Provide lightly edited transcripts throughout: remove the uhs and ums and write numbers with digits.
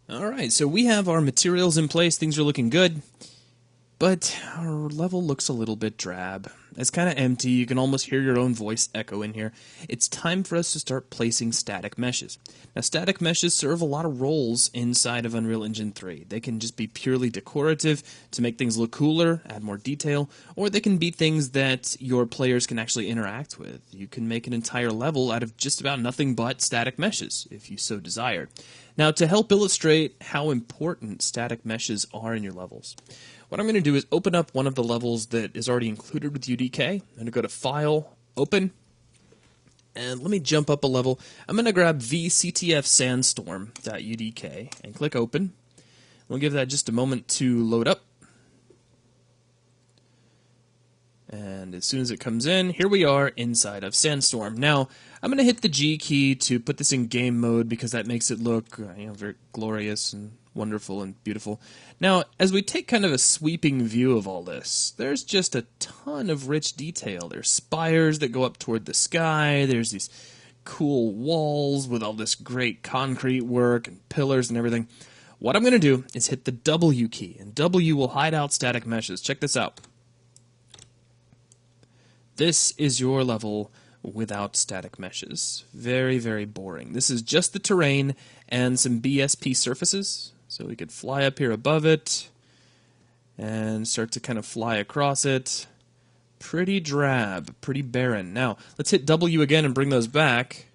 Alright, so we have our materials in place, things are looking good, but our level looks a little bit drab. It's kind of empty, you can almost hear your own voice echo in here. It's time for us to start placing static meshes. Now, static meshes serve a lot of roles inside of Unreal Engine 3. They can just be purely decorative to make things look cooler, add more detail, or they can be things that your players can actually interact with. You can make an entire level out of just about nothing but static meshes, if you so desired. Now, to help illustrate how important static meshes are in your levels, what I'm going to do is open up one of the levels that is already included with UDK. I'm going to go to File, Open, and let me jump up a level. I'm going to grab VCTF Sandstorm.udk and click Open. We'll give that just a moment to load up. And as soon as it comes in, here we are inside of Sandstorm. Now, I'm going to hit the G key to put this in game mode because that makes it look very glorious and wonderful and beautiful. Now, as we take kind of a sweeping view of all this, there's just a ton of rich detail. There's spires that go up toward the sky. There's these cool walls with all this great concrete work and pillars and everything. What I'm going to do is hit the W key, and W will hide out static meshes. Check this out. This is your level without static meshes. Very, very boring. This is just the terrain and some BSP surfaces. So we could fly up here above it and start to kind of fly across it. Pretty drab, pretty barren. Now, let's hit W again and bring those back.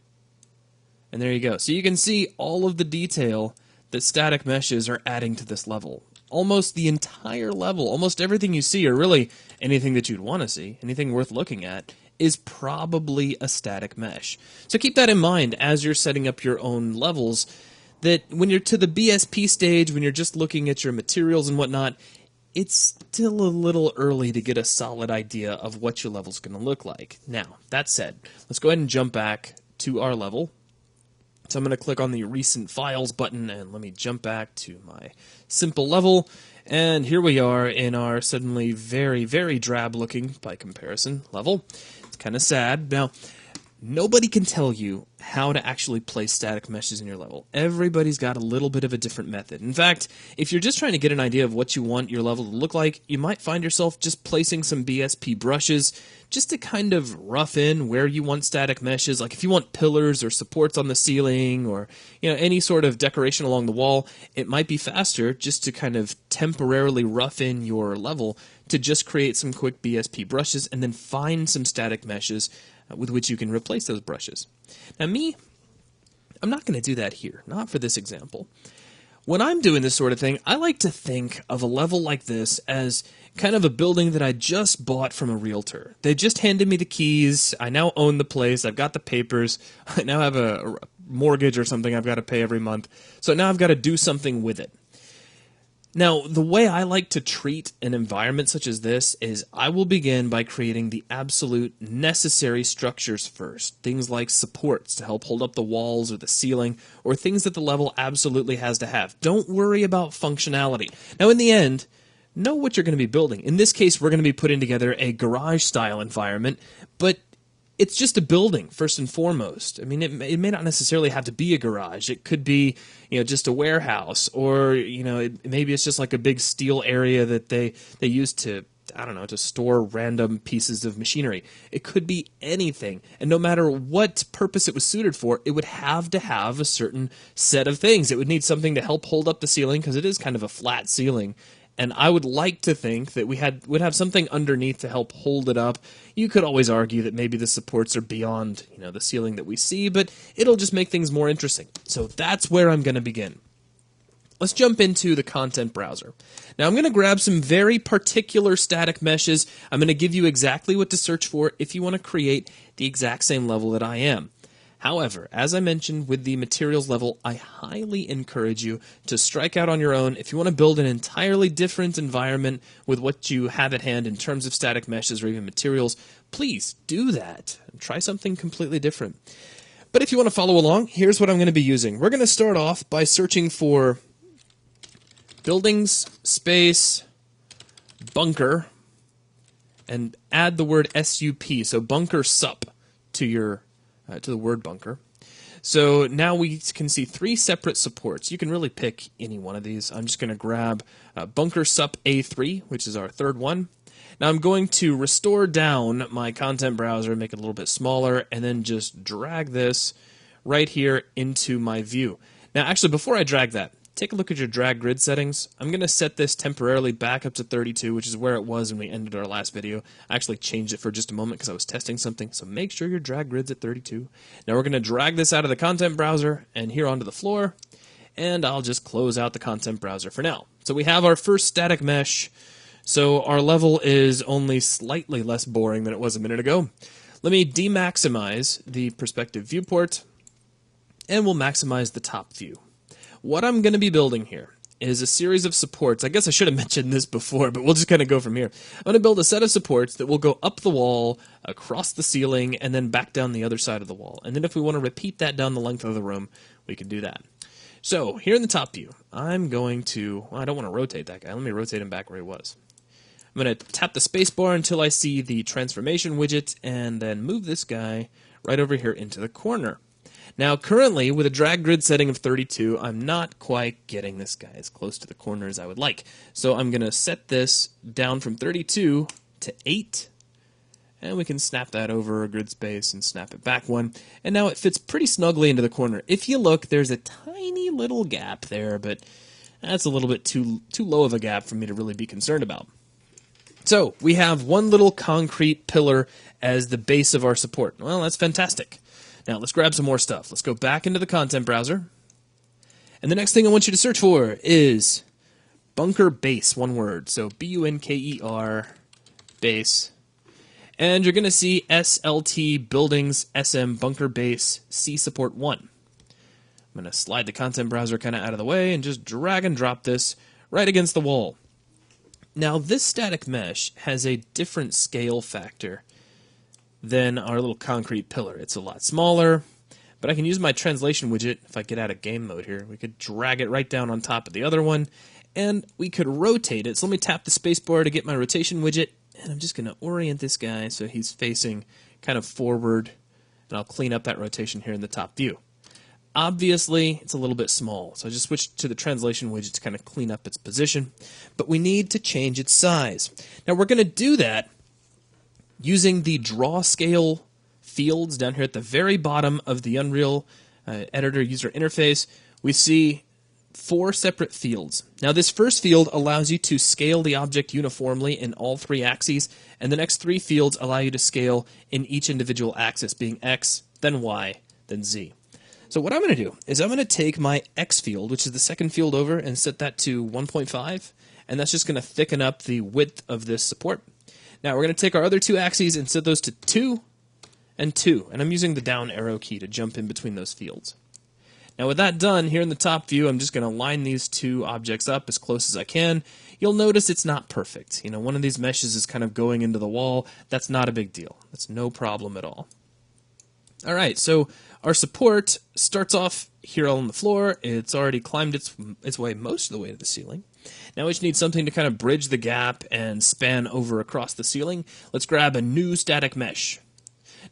And there you go. So you can see all of the detail that static meshes are adding to this level. Almost the entire level, almost everything you see, or really anything that you'd want to see, anything worth looking at, is probably a static mesh. So keep that in mind as you're setting up your own levels, that when you're to the BSP stage, when you're just looking at your materials and whatnot, it's still a little early to get a solid idea of what your level's going to look like. Now, that said, let's go ahead and jump back to our level. So I'm going to click on the Recent Files button, and let me jump back to my simple level. And here we are in our suddenly very, very drab-looking, by comparison, level. It's kind of sad. Now, nobody can tell you how to actually place static meshes in your level. Everybody's got a little bit of a different method. In fact, if you're just trying to get an idea of what you want your level to look like, you might find yourself just placing some BSP brushes just to kind of rough in where you want static meshes. Like if you want pillars or supports on the ceiling or any sort of decoration along the wall, it might be faster just to kind of temporarily rough in your level to just create some quick BSP brushes and then find some static meshes with which you can replace those brushes. Now I'm not going to do that here, not for this example. When I'm doing this sort of thing, I like to think of a level like this as kind of a building that I just bought from a realtor. They just handed me the keys, I now own the place, I've got the papers, I now have a mortgage or something I've got to pay every month, so now I've got to do something with it. Now, the way I like to treat an environment such as this is I will begin by creating the absolute necessary structures first. Things like supports to help hold up the walls or the ceiling, or things that the level absolutely has to have. Don't worry about functionality. Now, in the end, know what you're going to be building. In this case, we're going to be putting together a garage-style environment, but it's just a building, first and foremost. I mean, it may not necessarily have to be a garage. It could be, just a warehouse, or, maybe it's just like a big steel area that they use to, to store random pieces of machinery. It could be anything. And no matter what purpose it was suited for, it would have to have a certain set of things. It would need something to help hold up the ceiling, because it is kind of a flat ceiling. And I would like to think that would have something underneath to help hold it up. You could always argue that maybe the supports are beyond, the ceiling that we see, but it'll just make things more interesting. So that's where I'm going to begin. Let's jump into the content browser. Now I'm going to grab some very particular static meshes. I'm going to give you exactly what to search for if you want to create the exact same level that I am. However, as I mentioned with the materials level, I highly encourage you to strike out on your own. If you want to build an entirely different environment with what you have at hand in terms of static meshes or even materials, please do that and try something completely different. But if you want to follow along, here's what I'm going to be using. We're going to start off by searching for buildings, space, bunker, and add the word SUP, so bunker sup, to your to the word bunker. So now we can see 3 separate supports. You can really pick any one of these. I'm just going to grab bunker sup A3, which is our third one. Now I'm going to restore down my content browser, make it a little bit smaller, and then just drag this right here into my view. Now actually, before I drag that, take a look at your drag grid settings. I'm going to set this temporarily back up to 32, which is where it was when we ended our last video. I actually changed it for just a moment because I was testing something, so make sure your drag grid's at 32. Now we're going to drag this out of the content browser and here onto the floor, and I'll just close out the content browser for now. So we have our first static mesh, so our level is only slightly less boring than it was a minute ago. Let me demaximize the perspective viewport, and we'll maximize the top view. What I'm going to be building here is a series of supports. I guess I should have mentioned this before, but we'll just kind of go from here. I'm going to build a set of supports that will go up the wall, across the ceiling, and then back down the other side of the wall. And then if we want to repeat that down the length of the room, we can do that. So here in the top view, I'm going to, well, I don't want to rotate that guy. Let me rotate him back where he was. I'm going to tap the space bar until I see the transformation widget, and then move this guy right over here into the corner. Now, currently, with a drag grid setting of 32, I'm not quite getting this guy as close to the corner as I would like. So I'm going to set this down from 32 to 8, and we can snap that over a grid space and snap it back one. And now it fits pretty snugly into the corner. If you look, there's a tiny little gap there, but that's a little bit too low of a gap for me to really be concerned about. So we have one little concrete pillar as the base of our support. Well, that's fantastic. Now, let's grab some more stuff. Let's go back into the content browser. And the next thing I want you to search for is bunker base, one word. So B-U-N-K-E-R, base. And you're going to see SLT Buildings SM Bunker Base C Support 1. I'm going to slide the content browser kind of out of the way and just drag and drop this right against the wall. Now, this static mesh has a different scale factor than our little concrete pillar. It's a lot smaller, but I can use my translation widget. If I get out of game mode here, we could drag it right down on top of the other one, and we could rotate it. So let me tap the spacebar to get my rotation widget, and I'm just going to orient this guy so he's facing kind of forward, and I'll clean up that rotation here in the top view. Obviously, it's a little bit small, so I just switched to the translation widget to kind of clean up its position, but we need to change its size. Now, we're going to do that using the draw scale fields down here at the very bottom of the Unreal Editor user interface. We see 4 separate fields. Now, this first field allows you to scale the object uniformly in all 3 axes, and the next 3 fields allow you to scale in each individual axis, being X, then Y, then Z. So what I'm going to do is I'm going to take my X field, which is the second field over, and set that to 1.5, and that's just going to thicken up the width of this support. Now we're going to take our other 2 axes and set those to 2 and 2, and I'm using the down arrow key to jump in between those fields. Now with that done, here in the top view, I'm just going to line these 2 objects up as close as I can. You'll notice it's not perfect. You know, one of these meshes is kind of going into the wall. That's not a big deal. That's no problem at all. All right, so our support starts off here on the floor. It's already climbed its way most of the way to the ceiling. Now we just need something to kind of bridge the gap and span over across the ceiling. Let's grab a new static mesh.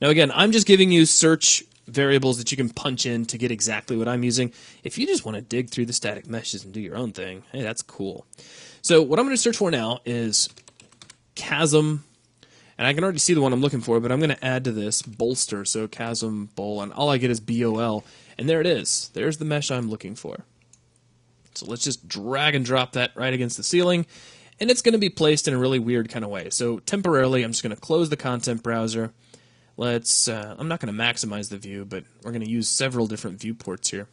Now again, I'm just giving you search variables that you can punch in to get exactly what I'm using. If you just want to dig through the static meshes and do your own thing, hey, that's cool. So what I'm going to search for now is chasm, and I can already see the one I'm looking for, but I'm going to add to this bolster, so chasm bol, and all I get is BOL, and there it is. There's the mesh I'm looking for. So let's just drag and drop that right against the ceiling, and it's going to be placed in a really weird kind of way. So temporarily, I'm just going to close the content browser. I'm not going to maximize the view, but we're going to use several different viewports here.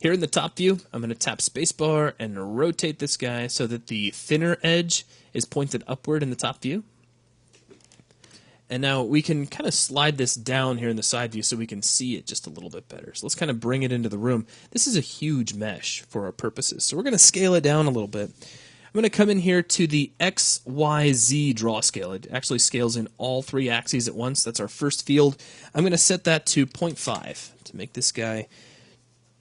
Here in the top view, I'm going to tap spacebar and rotate this guy so that the thinner edge is pointed upward in the top view. And now we can kind of slide this down here in the side view so we can see it just a little bit better. So let's kind of bring it into the room. This is a huge mesh for our purposes, so we're going to scale it down a little bit. I'm going to come in here to the XYZ draw scale. It actually scales in all 3 axes at once. That's our first field. I'm going to set that to 0.5 to make this guy,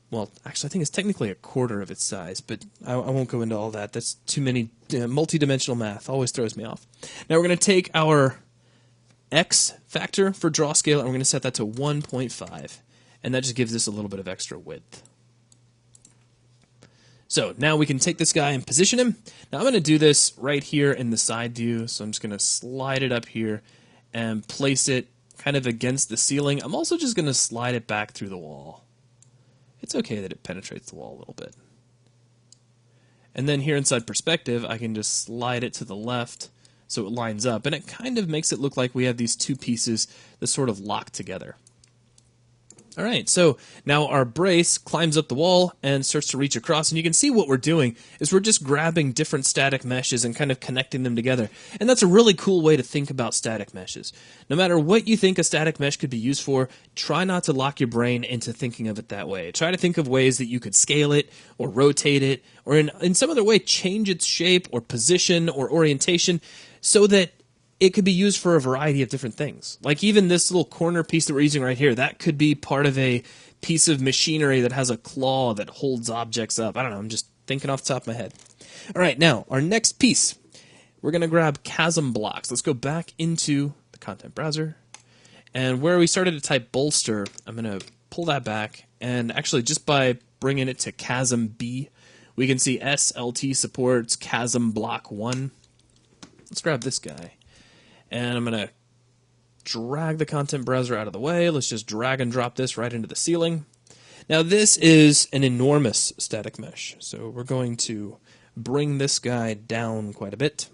well, actually I think it's technically a quarter of its size, but I won't go into all that. That's too many multi-dimensional math. Always throws me off. Now we're going to take our X factor for draw scale, and we're going to set that to 1.5. And that just gives us a little bit of extra width. So now we can take this guy and position him. Now I'm going to do this right here in the side view. So I'm just going to slide it up here and place it kind of against the ceiling. I'm also just going to slide it back through the wall. It's okay that it penetrates the wall a little bit. And then here inside perspective, I can just slide it to the left so it lines up. And it kind of makes it look like we have these two pieces that sort of lock together. All right, so now our brace climbs up the wall and starts to reach across, and you can see what we're doing is we're just grabbing different static meshes and kind of connecting them together. And that's a really cool way to think about static meshes. No matter what you think a static mesh could be used for, try not to lock your brain into thinking of it that way. Try to think of ways that you could scale it or rotate it or in some other way change its shape or position or orientation so that it could be used for a variety of different things. Like even this little corner piece that we're using right here, that could be part of a piece of machinery that has a claw that holds objects up. I don't know, I'm just thinking off the top of my head. All right, now, our next piece, we're going to grab chasm blocks. Let's go back into the content browser. And where we started to type bolster, I'm going to pull that back. And actually, just by bringing it to chasm B, we can see SLT supports chasm block 1. Let's grab this guy. And I'm going to drag the content browser out of the way. Let's just drag and drop this right into the ceiling. Now this is an enormous static mesh, so we're going to bring this guy down quite a bit.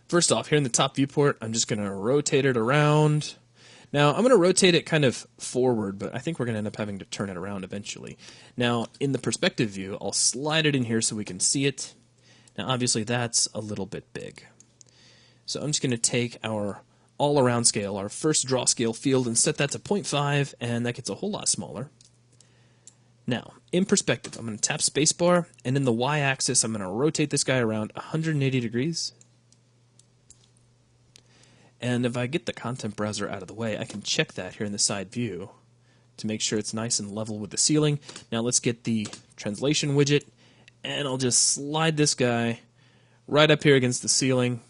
First off, here in the top viewport, I'm just going to rotate it around. Now I'm going to rotate it kind of forward, but I think we're going to end up having to turn it around eventually. Now in the perspective view, I'll slide it in here so we can see it. Now obviously that's a little bit big. So I'm just going to take our all-around scale, our first draw scale field, and set that to 0.5, and that gets a whole lot smaller. Now, in perspective, I'm going to tap spacebar, and in the y-axis, I'm going to rotate this guy around 180 degrees. And if I get the content browser out of the way, I can check that here in the side view to make sure it's nice and level with the ceiling. Now let's get the translation widget, and I'll just slide this guy right up here against the ceiling.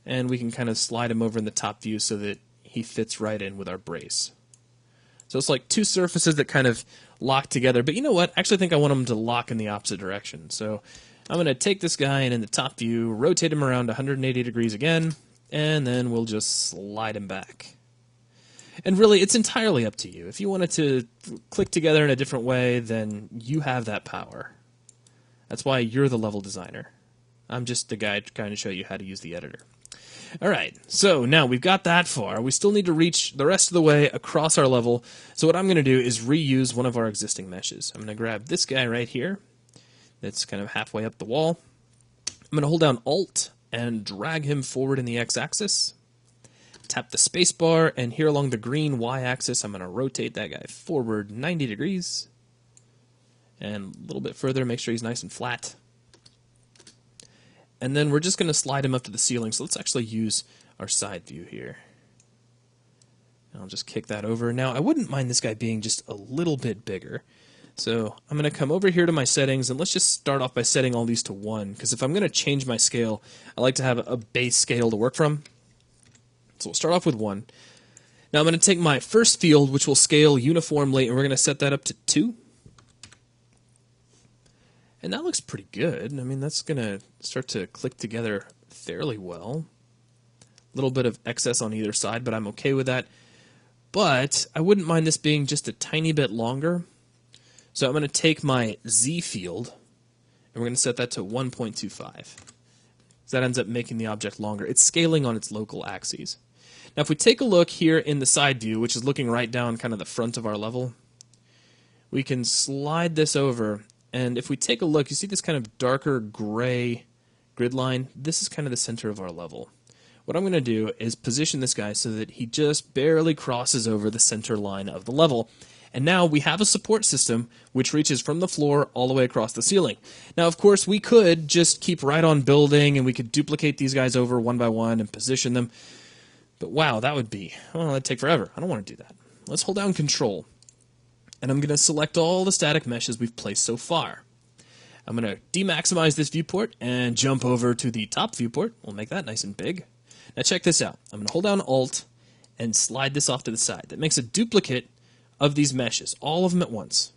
And we can kind of slide him over in the top view so that he fits right in with our brace. So it's like two surfaces that kind of lock together. But you know what? I actually think I want them to lock in the opposite direction. So I'm going to take this guy and in the top view, rotate him around 180 degrees again, and then we'll just slide him back. And really, it's entirely up to you. If you wanted to click together in a different way, then you have that power. That's why you're the level designer. I'm just the guy trying to show you how to use the editor. All right, so now we've got that far. We still need to reach the rest of the way across our level. So what I'm going to do is reuse one of our existing meshes. I'm going to grab this guy right here that's kind of halfway up the wall. I'm going to hold down Alt and drag him forward in the X-axis. Tap the space bar, and here along the green Y-axis, I'm going to rotate that guy forward 90 degrees. And a little bit further, make sure he's nice and flat. And then we're just going to slide him up to the ceiling. So let's actually use our side view here. And I'll just kick that over. Now, I wouldn't mind this guy being just a little bit bigger. So I'm going to come over here to my settings, and let's just start off by setting all these to 1. Because if I'm going to change my scale, I like to have a base scale to work from. So we'll start off with 1. Now I'm going to take my first field, which will scale uniformly, and we're going to set that up to 2. And that looks pretty good. I mean, that's going to start to click together fairly well. A little bit of excess on either side, but I'm okay with that. But I wouldn't mind this being just a tiny bit longer. So I'm going to take my Z field, and we're going to set that to 1.25. So that ends up making the object longer. It's scaling on its local axes. Now if we take a look here in the side view, which is looking right down kind of the front of our level, we can slide this over. And if we take a look, you see this kind of darker gray grid line? This is kind of the center of our level. What I'm going to do is position this guy so that he just barely crosses over the center line of the level. And now we have a support system which reaches from the floor all the way across the ceiling. Now, of course, we could just keep right on building and we could duplicate these guys over one by one and position them. But wow, that'd take forever. I don't want to do that. Let's hold down Control. And I'm going to select all the static meshes we've placed so far. I'm going to demaximize this viewport and jump over to the top viewport. We'll make that nice and big. Now check this out. I'm going to hold down Alt and slide this off to the side. That makes a duplicate of these meshes, all of them at once.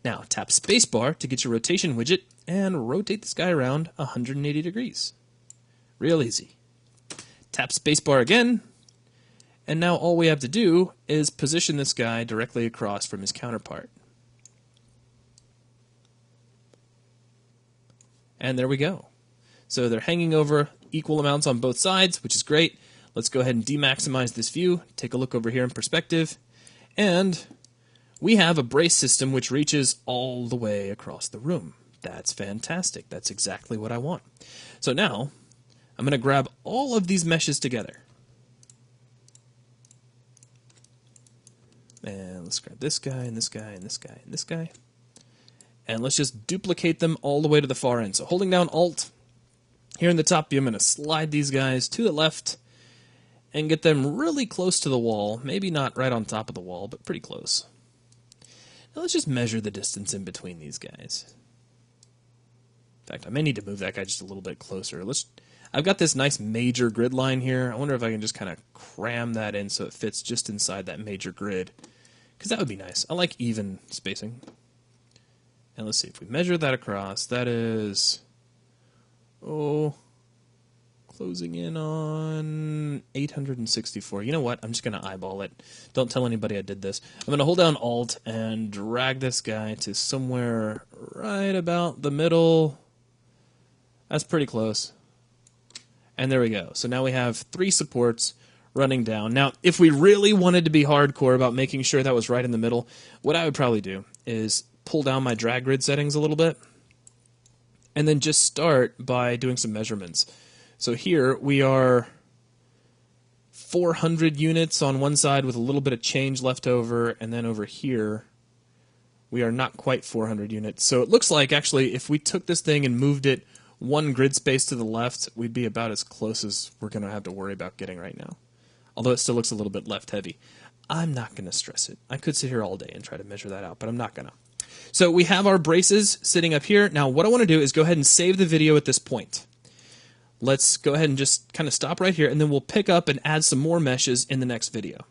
Now tap spacebar to get your rotation widget and rotate this guy around 180 degrees. Real easy. Tap spacebar again, and now all we have to do is position this guy directly across from his counterpart. And there we go. So they're hanging over equal amounts on both sides, which is great. Let's go ahead and demaximize this view. Take a look over here in perspective. And we have a brace system which reaches all the way across the room. That's fantastic. That's exactly what I want. So now, I'm going to grab all of these meshes together. And let's grab this guy, and this guy, and this guy, and this guy. And let's just duplicate them all the way to the far end. So holding down Alt, here in the top view, I'm going to slide these guys to the left and get them really close to the wall. Maybe not right on top of the wall, but pretty close. Now let's just measure the distance in between these guys. In fact, I may need to move that guy just a little bit closer. I've got this nice major grid line here. I wonder if I can just kind of cram that in so it fits just inside that major grid. Because that would be nice. I like even spacing. And let's see, if we measure that across, that is, closing in on 864. You know what? I'm just going to eyeball it. Don't tell anybody I did this. I'm going to hold down Alt and drag this guy to somewhere right about the middle. That's pretty close. And there we go. So now we have 3 supports running down. Now, if we really wanted to be hardcore about making sure that was right in the middle, what I would probably do is pull down my drag grid settings a little bit and then just start by doing some measurements. So here we are 400 units on one side with a little bit of change left over, and then over here we are not quite 400 units. So it looks like actually if we took this thing and moved it 1 grid space to the left, we'd be about as close as we're going to have to worry about getting right now. Although it still looks a little bit left heavy. I'm not going to stress it. I could sit here all day and try to measure that out, but I'm not going to. So we have our braces sitting up here. Now what I want to do is go ahead and save the video at this point. Let's go ahead and just kind of stop right here, and then we'll pick up and add some more meshes in the next video.